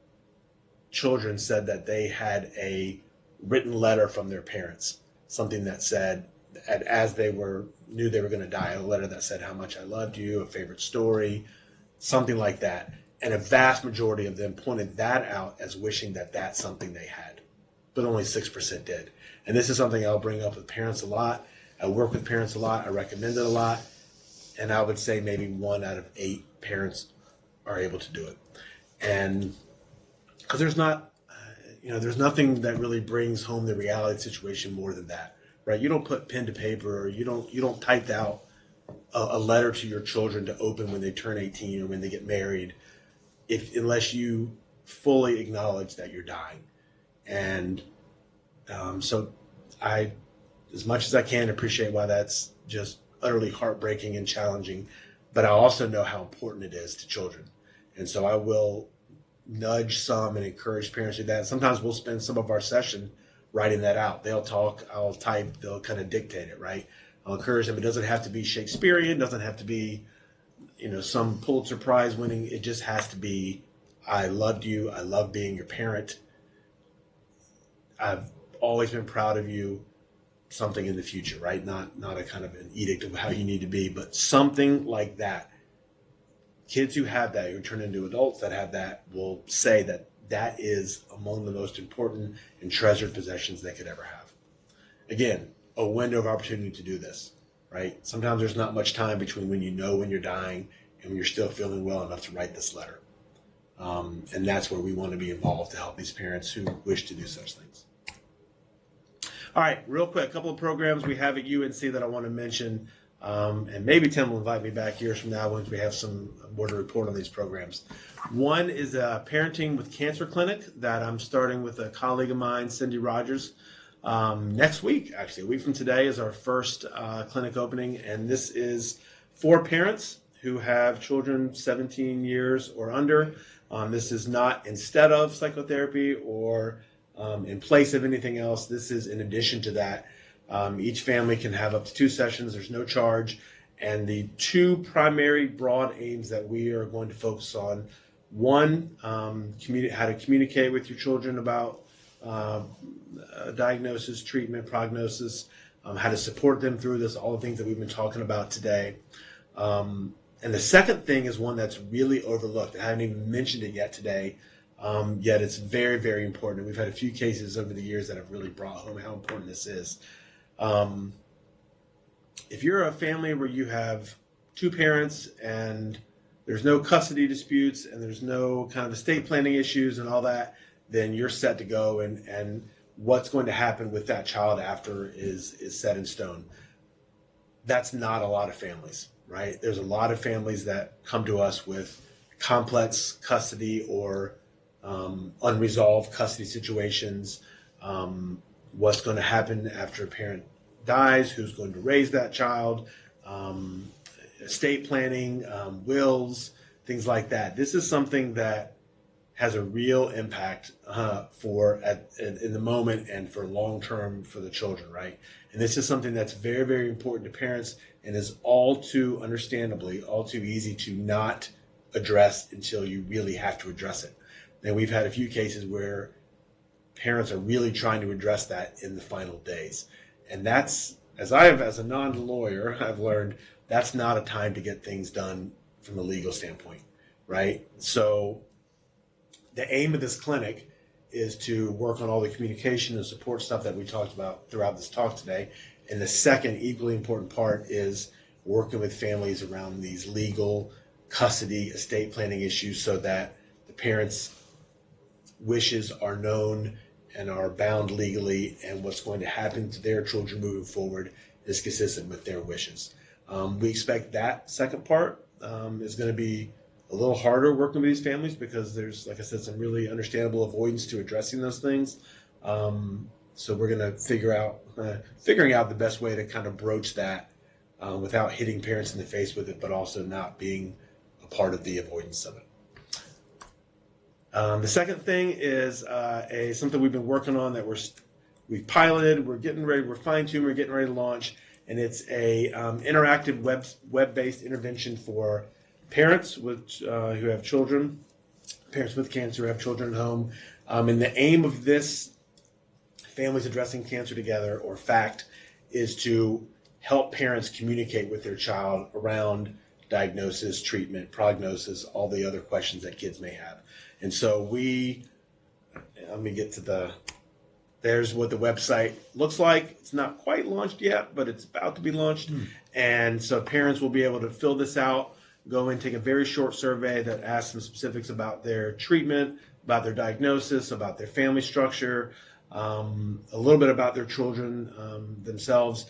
children said that they had a written letter from their parents, something that said, as they knew they were going to die, a letter that said how much I loved you, a favorite story, something like that. And a vast majority of them pointed that out as wishing that that's something they had, but only 6% did. And this is something I'll bring up with parents a lot. I work with parents a lot. I recommend it a lot. And I would say maybe 1 out of 8 parents are able to do it. And because there's nothing that really brings home the reality situation more than that, right? You don't put pen to paper, or you don't type out a letter to your children to open when they turn 18 or when they get married, unless you fully acknowledge that you're dying. And so I, as much as I can, appreciate why that's just utterly heartbreaking and challenging, but I also know how important it is to children. And so I will nudge some and encourage parents to do that. Sometimes we'll spend some of our session writing that out. They'll talk, I'll type, they'll kind of dictate it, right? I'll encourage them. It doesn't have to be Shakespearean, doesn't have to be, some Pulitzer Prize winning. It just has to be, I loved you. I love being your parent. I've always been proud of you. Something in the future, right? Not a kind of an edict of how you need to be, but something like that. Kids who have that, who turn into adults that have that, will say that that is among the most important and treasured possessions they could ever have. Again, a window of opportunity to do this, right? Sometimes there's not much time between when you're dying and when you're still feeling well enough to write this letter. And that's where we want to be involved to help these parents who wish to do such things. All right, real quick, a couple of programs we have at UNC that I want to mention, and maybe Tim will invite me back years from now once we have some more to report on these programs. One is a Parenting with Cancer clinic that I'm starting with a colleague of mine, Cindy Rogers. Next week, actually, a week from today, is our first clinic opening, and this is for parents who have children 17 years or under. This is not instead of psychotherapy or in place of anything else. This is in addition to that. Each family can have up to 2 sessions. There's no charge. And the 2 primary broad aims that we are going to focus on: one, how to communicate with your children about diagnosis, treatment, prognosis, how to support them through this, all the things that we've been talking about today. And the second thing is one that's really overlooked. I haven't even mentioned it yet today, yet it's very, very important. We've had a few cases over the years that have really brought home how important this is. If you're a family where you have 2 parents and there's no custody disputes and there's no kind of estate planning issues and all that, then you're set to go, and what's going to happen with that child after is set in stone. That's not a lot of families, right? There's a lot of families that come to us with complex custody or unresolved custody situations. What's going to happen after a parent dies, who's going to raise that child, estate planning, wills, things like that. This is something that has a real impact in the moment and for long term for the children, right? And this is something that's very, very important to parents and is all too understandably, all too easy to not address until you really have to address it. And we've had a few cases where parents are really trying to address that in the final days. And that's, as a non-lawyer, I've learned that's not a time to get things done from a legal standpoint, right? So the aim of this clinic is to work on all the communication and support stuff that we talked about throughout this talk today. And the second equally important part is working with families around these legal, custody, estate planning issues so that the parents' wishes are known and are bound legally, and what's going to happen to their children moving forward is consistent with their wishes. We expect that second part is going to be a little harder working with these families because there's, like I said, some really understandable avoidance to addressing those things. So we're going to figuring out the best way to kind of broach that without hitting parents in the face with it, but also not being a part of the avoidance of it. The second thing is something we've been working on that we've piloted, we're getting ready, we're fine-tuning, we're getting ready to launch, and it's a interactive web-based intervention for parents who have children, parents with cancer who have children at home. And the aim of this Families Addressing Cancer Together, or FACT, is to help parents communicate with their child around diagnosis, treatment, prognosis, all the other questions that kids may have. And so let me get to there's what the website looks like. It's not quite launched yet, but it's about to be launched. And so parents will be able to fill this out, go and take a very short survey that asks some specifics about their treatment, about their diagnosis, about their family structure, a little bit about their children themselves.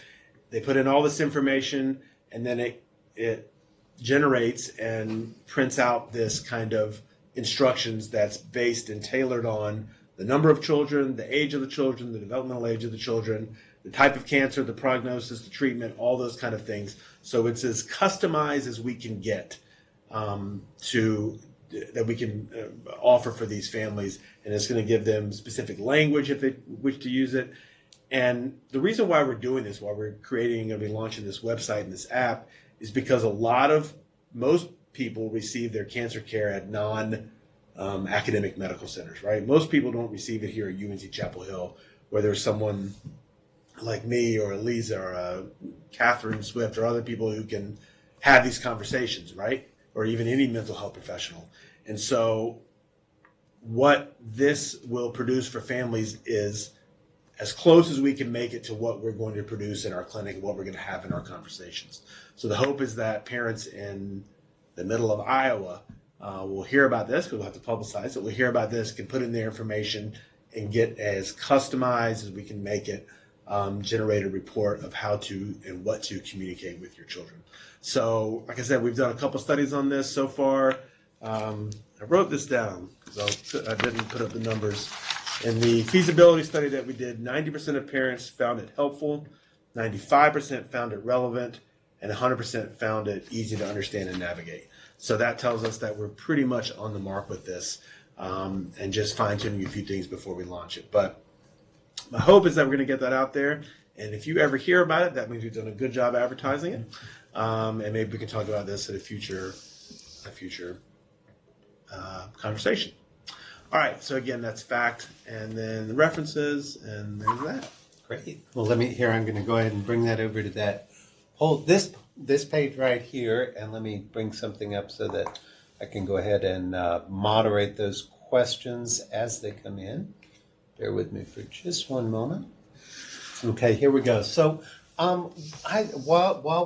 They put in all this information, and then it generates and prints out this kind of instructions that's based and tailored on the number of children, the age of the children, the developmental age of the children, the type of cancer, the prognosis, the treatment, all those kind of things. So it's as customized as we can get that we can offer for these families, and it's going to give them specific language if they wish to use it. And the reason why we're doing this, why we're going to be launching this website and this app, is because most people receive their cancer care at non-academic medical centers, right? Most people don't receive it here at UNC Chapel Hill, where there's someone like me or Eliza or Catherine Swift or other people who can have these conversations, right? Or even any mental health professional. And so what this will produce for families is as close as we can make it to what we're going to produce in our clinic and what we're going to have in our conversations. So the hope is that parents in the middle of Iowa will hear about this, because we'll have to publicize it. We'll hear about this, can put in their information and get as customized as we can make it, generate a report of how to and what to communicate with your children. So, like I said, we've done a couple studies on this so far. I wrote this down because I didn't put up the numbers. In the feasibility study that we did, 90% of parents found it helpful, 95% found it relevant, and 100% found it easy to understand and navigate. So that tells us that we're pretty much on the mark with this, and just fine-tuning a few things before we launch it. But my hope is that we're going to get that out there, and if you ever hear about it, that means we've done a good job advertising it, and maybe we can talk about this at a future conversation. All right, so again, that's FACT, and then the references, and there's that. Great. Well, I'm going to go ahead and bring that over to that this page right here, and let me bring something up so that I can go ahead and moderate those questions as they come in. Bear with me for just one moment. Okay, here we go. So while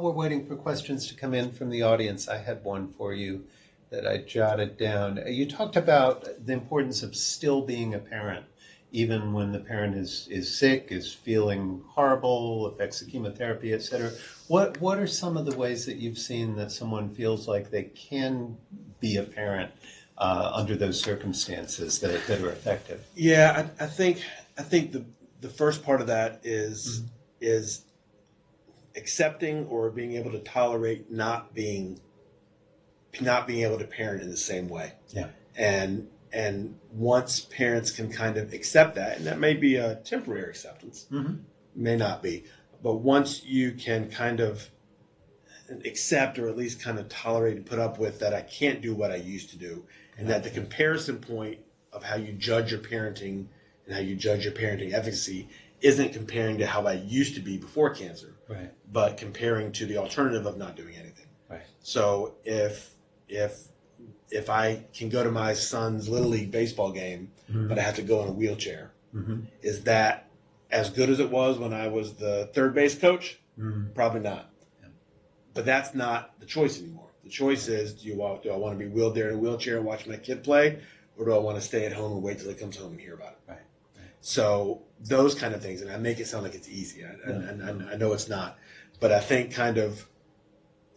we're waiting for questions to come in from the audience, I had one for you that I jotted down. You talked about the importance of still being a parent, even when the parent is sick, is feeling horrible, affects the chemotherapy, et cetera. What are some of the ways that you've seen that someone feels like they can be a parent under those circumstances that are effective? Yeah, I think the first part of that is accepting or being able to tolerate not being able to parent in the same way. Yeah. And once parents can kind of accept that, and that may be a temporary acceptance, may not be, but once you can kind of accept or at least kind of tolerate and put up with that I can't do what I used to do, and that the comparison point of how you judge your parenting and how you judge your parenting efficacy isn't comparing to how I used to be before cancer, right, but comparing to the alternative of not doing anything. Right. So if I can go to my son's Little League baseball game, but I have to go in a wheelchair, is that as good as it was when I was the third base coach? Probably not. Yeah. But that's not the choice anymore. The choice is, do I want to be wheeled there in a wheelchair and watch my kid play, or do I want to stay at home and wait till he comes home and hear about it? Right. So those kind of things, and I make it sound like it's easy, and I know it's not, but I think kind of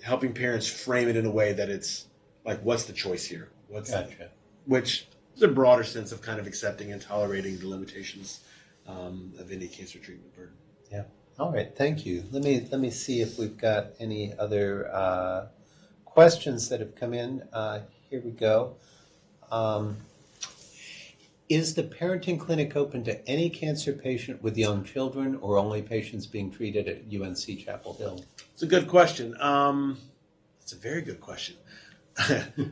helping parents frame it in a way that it's like, what's the choice here? Gotcha. Which is a broader sense of kind of accepting and tolerating the limitations of any cancer treatment burden. Yeah. All right. Thank you. Let me see if we've got any other questions that have come in. Here we go. Is the parenting clinic open to any cancer patient with young children, or only patients being treated at UNC Chapel Hill? It's a good question. It's a very good question.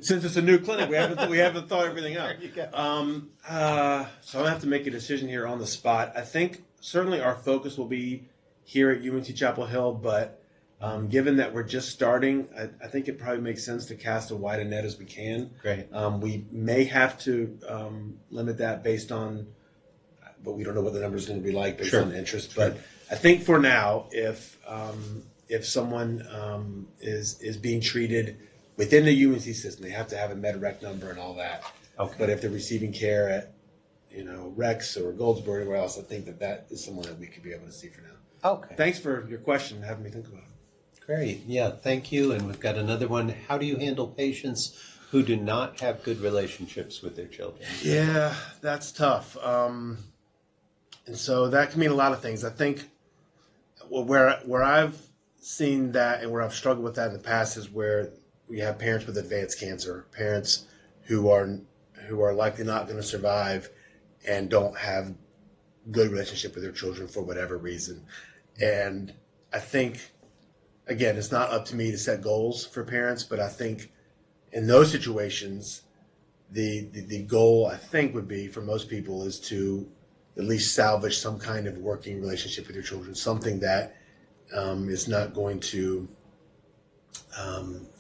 Since it's a new clinic, we haven't thought everything out. There you go. So I have to make a decision here on the spot. I think certainly our focus will be here at UNC Chapel Hill, but given that we're just starting, I think it probably makes sense to cast a wide a net as we can. Great. We may have to limit that based on, but we don't know what the number is going to be like based on interest. Sure. But I think for now, if someone is being treated within the UNC system, they have to have a MedRec number and all that. Okay. But if they're receiving care at, Rex or Goldsboro or anywhere else, I think that is someone that we could be able to see for now. Okay. Thanks for your question and having me think about it. Great. Yeah, thank you. And we've got another one. How do you handle patients who do not have good relationships with their children? Yeah, that's tough. And so that can mean a lot of things. I think where I've seen that and where I've struggled with that in the past is where we have parents with advanced cancer, parents who are likely not going to survive and don't have good relationship with their children for whatever reason. And I think, again, it's not up to me to set goals for parents, but I think in those situations, the goal, I think, would be for most people is to at least salvage some kind of working relationship with your children, something that is not going to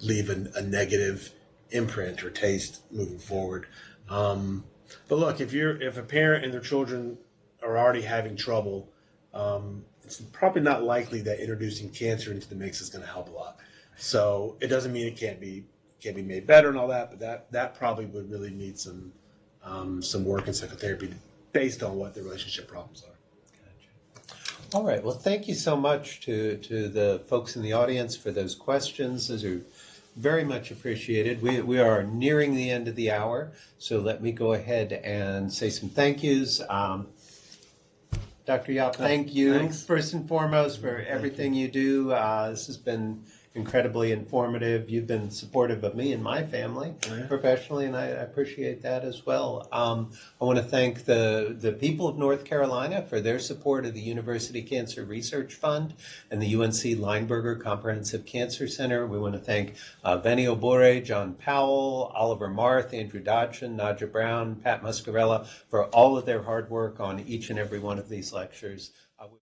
leave a negative imprint or taste moving forward. But look, if a parent and their children are already having trouble, it's probably not likely that introducing cancer into the mix is going to help a lot. So it doesn't mean it can't be made better and all that, but that probably would really need some work in psychotherapy based on what the relationship problems are. Gotcha. All right. Well, thank you so much to the folks in the audience for those questions. Those are very much appreciated. We are nearing the end of the hour, so let me go ahead and say some thank yous. Dr. Yopp, thank you. Thanks. First and foremost for everything you do. This has been incredibly informative. You've been supportive of me and my family professionally, and I appreciate that as well. I want to thank the people of North Carolina for their support of the University Cancer Research Fund and the UNC Lineberger Comprehensive Cancer Center. We want to thank Benny Obore, John Powell, Oliver Marth, Andrew Dodson, Nadja Brown, Pat Muscarella for all of their hard work on each and every one of these lectures.